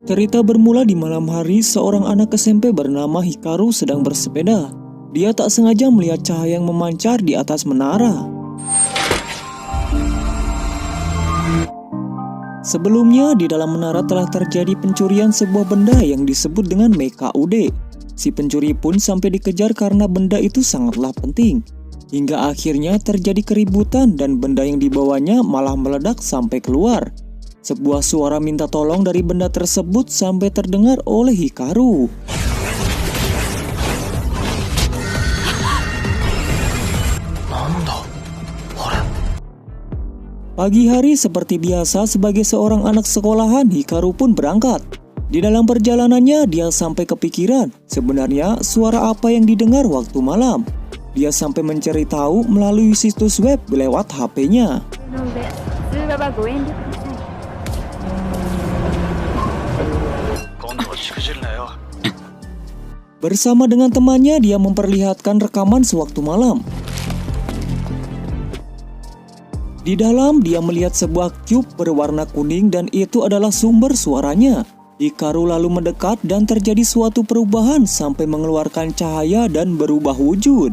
Cerita bermula di malam hari, seorang anak SMP bernama Hikaru sedang bersepeda. Dia tak sengaja melihat cahaya yang memancar di atas menara. Sebelumnya, di dalam menara telah terjadi pencurian sebuah benda yang disebut dengan Mecha Ude. Si pencuri pun sampai dikejar karena benda itu sangatlah penting. Hingga akhirnya terjadi keributan dan benda yang dibawanya malah meledak sampai keluar. Sebuah suara minta tolong dari benda tersebut sampai terdengar oleh Hikaru. Pagi hari seperti biasa, sebagai seorang anak sekolahan, Hikaru pun berangkat. Di dalam perjalanannya, dia sampai kepikiran sebenarnya suara apa yang didengar waktu malam. Dia sampai mencari tahu melalui situs web lewat HP-nya. Bersama dengan temannya, dia memperlihatkan rekaman sewaktu malam. Di dalam, dia melihat sebuah cube berwarna kuning dan itu adalah sumber suaranya. Hikaru lalu mendekat dan terjadi suatu perubahan sampai mengeluarkan cahaya dan berubah wujud.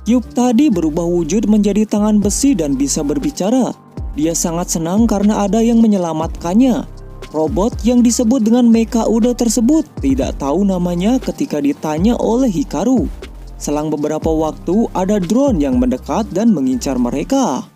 Cube tadi berubah wujud menjadi tangan besi dan bisa berbicara. Dia sangat senang karena ada yang menyelamatkannya. Robot yang disebut dengan Mecha Ude tersebut tidak tahu namanya ketika ditanya oleh Hikaru. Selang beberapa waktu, ada drone yang mendekat dan mengincar mereka.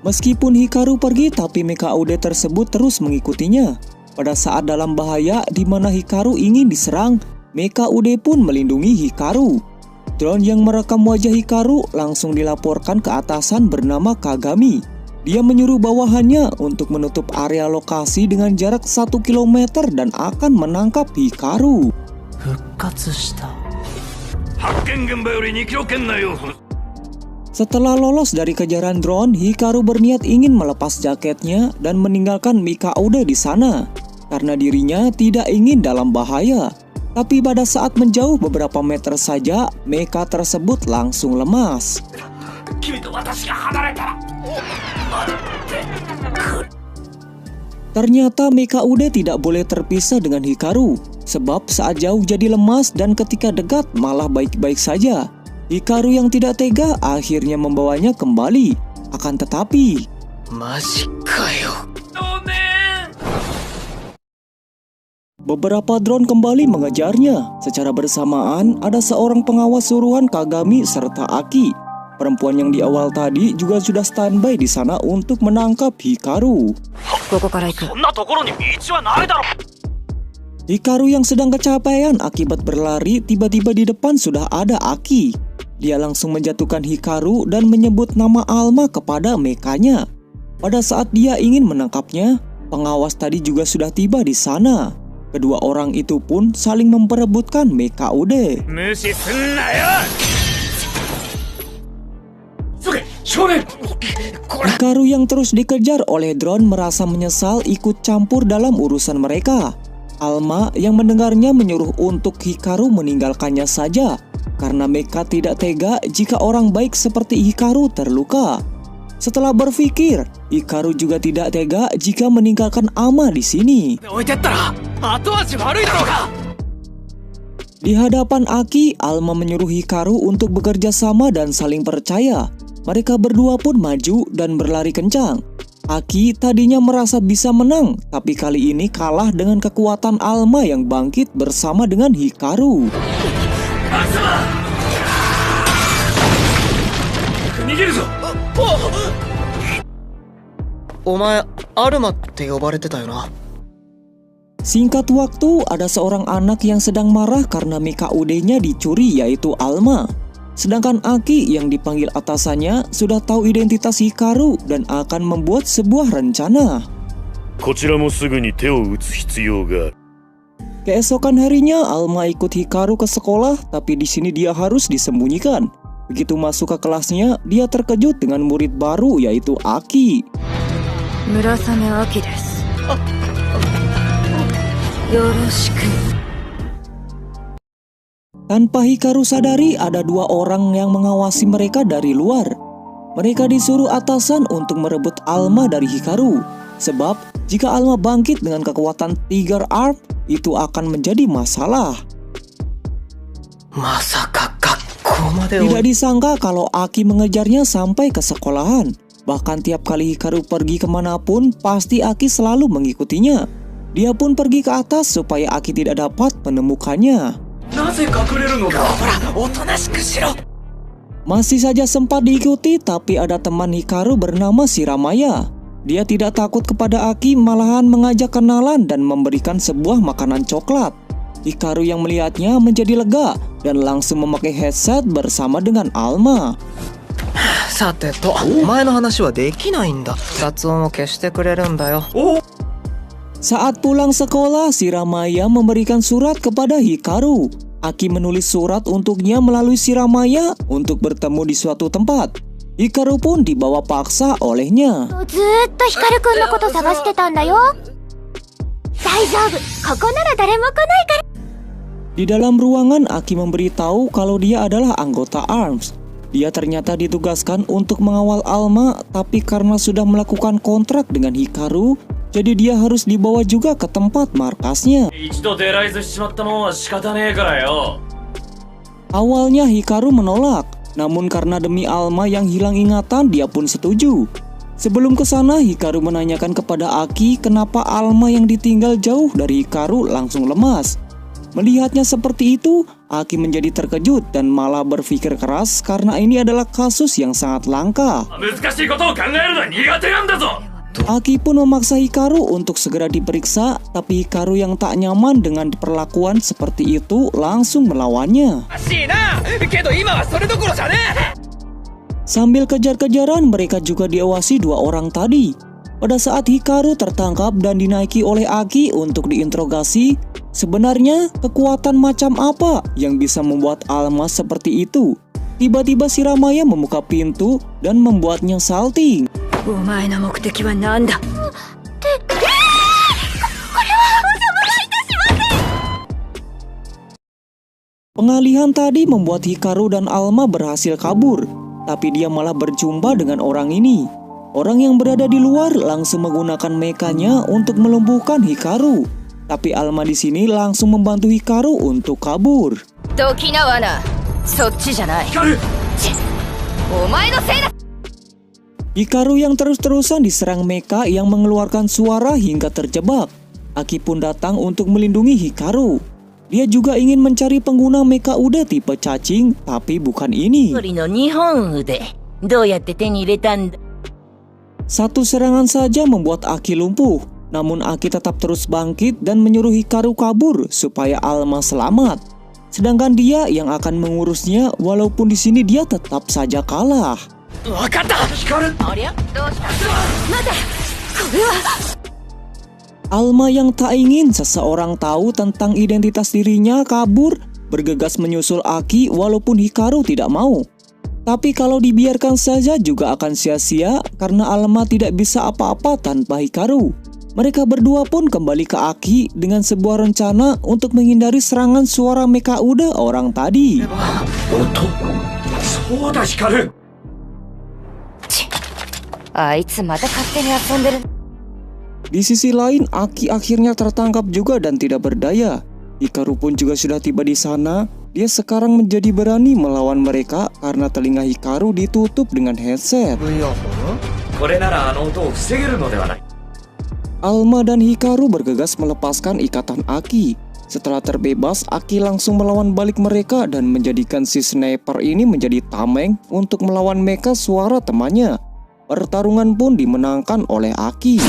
Meskipun Hikaru pergi, tapi Mecha Ude tersebut terus mengikutinya. Pada saat dalam bahaya di mana Hikaru ingin diserang, Mecha Ude pun melindungi Hikaru. Drone yang merekam wajah Hikaru langsung dilaporkan ke atasan bernama Kagami. Dia menyuruh bawahannya untuk menutup area lokasi dengan jarak 1 km dan akan menangkap Hikaru. Setelah lolos dari kejaran drone, Hikaru berniat ingin melepas jaketnya dan meninggalkan Mecha Ude di sana karena dirinya tidak ingin dalam bahaya. Tapi pada saat menjauh beberapa meter saja, mecha tersebut langsung lemas. Ternyata Mecha Ude tidak boleh terpisah dengan Hikaru, sebab saat jauh jadi lemas dan ketika dekat malah baik-baik saja. Hikaru yang tidak tega akhirnya membawanya kembali. Akan tetapi, beberapa drone kembali mengejarnya. Secara bersamaan, ada seorang pengawas suruhan Kagami serta Aki. Perempuan yang di awal tadi juga sudah standby di sana untuk menangkap Hikaru. Hikaru yang sedang kecapean akibat berlari, tiba-tiba di depan sudah ada Aki. Dia langsung menjatuhkan Hikaru dan menyebut nama Alma kepada mekanya. Pada saat dia ingin menangkapnya, pengawas tadi juga sudah tiba di sana. Kedua orang itu pun saling memperebutkan Mecha Ude. Hikaru yang terus dikejar oleh drone merasa menyesal ikut campur dalam urusan mereka. Alma yang mendengarnya menyuruh untuk Hikaru meninggalkannya saja karena Mecha tidak tega jika orang baik seperti Hikaru terluka. Setelah berpikir, Hikaru juga tidak tega jika meninggalkan Alma di sini. Di hadapan Aki, Alma menyuruh Hikaru untuk bekerja sama dan saling percaya. Mereka berdua pun maju dan berlari kencang. Aki tadinya merasa bisa menang, tapi kali ini kalah dengan kekuatan Alma yang bangkit bersama dengan Hikaru. Singkat waktu, ada seorang anak yang sedang marah karena Mecha Ude-nya dicuri, yaitu Alma. Sedangkan Aki yang dipanggil atasannya sudah tahu identitas Hikaru dan akan membuat sebuah rencana. Keesokan harinya, Alma ikut Hikaru ke sekolah, tapi di sini dia harus disembunyikan. Begitu masuk ke kelasnya, dia terkejut dengan murid baru, yaitu Aki. Tanpa Hikaru sadari, ada dua orang yang mengawasi mereka dari luar. Mereka disuruh atasan untuk merebut Alma dari Hikaru. Sebab jika Alma bangkit dengan kekuatan Tiger Arm, itu akan menjadi masalah. Tidak disangka kalau Aki mengejarnya sampai ke sekolahan. Bahkan tiap kali Hikaru pergi kemanapun, pasti Aki selalu mengikutinya. Dia pun pergi ke atas supaya Aki tidak dapat menemukannya. Masih saja sempat diikuti, tapi ada teman Hikaru bernama Shiramaya. Dia tidak takut kepada Aki, malahan mengajak kenalan dan memberikan sebuah makanan coklat. Hikaru yang melihatnya menjadi lega dan langsung memakai headset bersama dengan Alma. Saat pulang sekolah, Shiramaya memberikan surat kepada Hikaru. Aki menulis surat untuknya melalui Shiramaya untuk bertemu di suatu tempat. Hikaru pun dibawa paksa olehnya. Di dalam ruangan, Aki memberitahu kalau dia adalah anggota ARMS. Dia ternyata ditugaskan untuk mengawal Alma, tapi karena sudah melakukan kontrak dengan Hikaru, jadi dia harus dibawa juga ke tempat markasnya. Awalnya Hikaru menolak, namun karena demi Alma yang hilang ingatan, dia pun setuju. Sebelum ke sana, Hikaru menanyakan kepada Aki kenapa Alma yang ditinggal jauh dari Hikaru langsung lemas. Melihatnya seperti itu, Aki menjadi terkejut dan malah berpikir keras karena ini adalah kasus yang sangat langka. Aki pun memaksa Hikaru untuk segera diperiksa, tapi Hikaru yang tak nyaman dengan perlakuan seperti itu langsung melawannya. Sambil kejar-kejaran, mereka juga diawasi dua orang tadi. Pada saat Hikaru tertangkap dan dinaiki oleh Aki untuk diinterogasi, sebenarnya kekuatan macam apa yang bisa membuat Alma seperti itu? Tiba-tiba Shiramaya membuka pintu dan membuatnya salting. Pengalihan tadi membuat Hikaru dan Alma berhasil kabur, tapi dia malah berjumpa dengan orang ini. Orang yang berada di luar langsung menggunakan mekanya untuk melumpuhkan Hikaru. Tapi Alma di sini langsung membantu Hikaru untuk kabur. Hikaru yang terus-terusan diserang mecha yang mengeluarkan suara hingga terjebak. Aki pun datang untuk melindungi Hikaru. Dia juga ingin mencari pengguna mecha ude tipe cacing, tapi bukan ini. Satu serangan saja membuat Aki lumpuh. Namun Aki tetap terus bangkit dan menyuruh Hikaru kabur supaya Alma selamat. Sedangkan dia yang akan mengurusnya, walaupun di sini dia tetap saja kalah. Alma yang tak ingin seseorang tahu tentang identitas dirinya kabur, bergegas menyusul Aki walaupun Hikaru tidak mau. Tapi kalau dibiarkan saja juga akan sia-sia karena Alma tidak bisa apa-apa tanpa Hikaru. Mereka berdua pun kembali ke Aki dengan sebuah rencana untuk menghindari serangan suara mecha ude orang tadi. Di sisi lain, Aki akhirnya tertangkap juga dan tidak berdaya. Hikaru pun juga sudah tiba di sana. Dia sekarang menjadi berani melawan mereka karena telinga Hikaru ditutup dengan headset. Alma dan Hikaru bergegas melepaskan ikatan Aki. Setelah terbebas, Aki langsung melawan balik mereka dan menjadikan si sniper ini menjadi tameng untuk melawan mecha suara temannya. Pertarungan pun dimenangkan oleh Aki.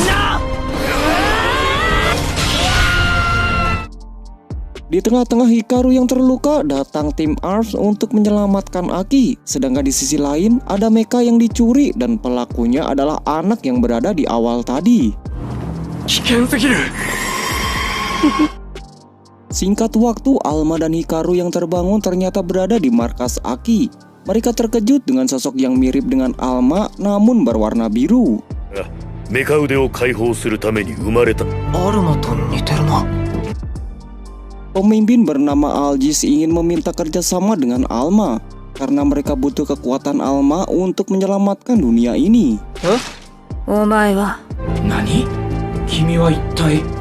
Di tengah-tengah Hikaru yang terluka, datang tim ARMS untuk menyelamatkan Aki. Sedangkan di sisi lain, ada mecha yang dicuri dan pelakunya adalah anak yang berada di awal tadi. Singkat waktu, Alma dan Hikaru yang terbangun ternyata berada di markas Aki. Mereka terkejut dengan sosok yang mirip dengan Alma namun berwarna biru. Pemimpin bernama Aljis ingin meminta kerjasama dengan Alma karena mereka butuh kekuatan Alma untuk menyelamatkan dunia ini. お前は何？君は一体？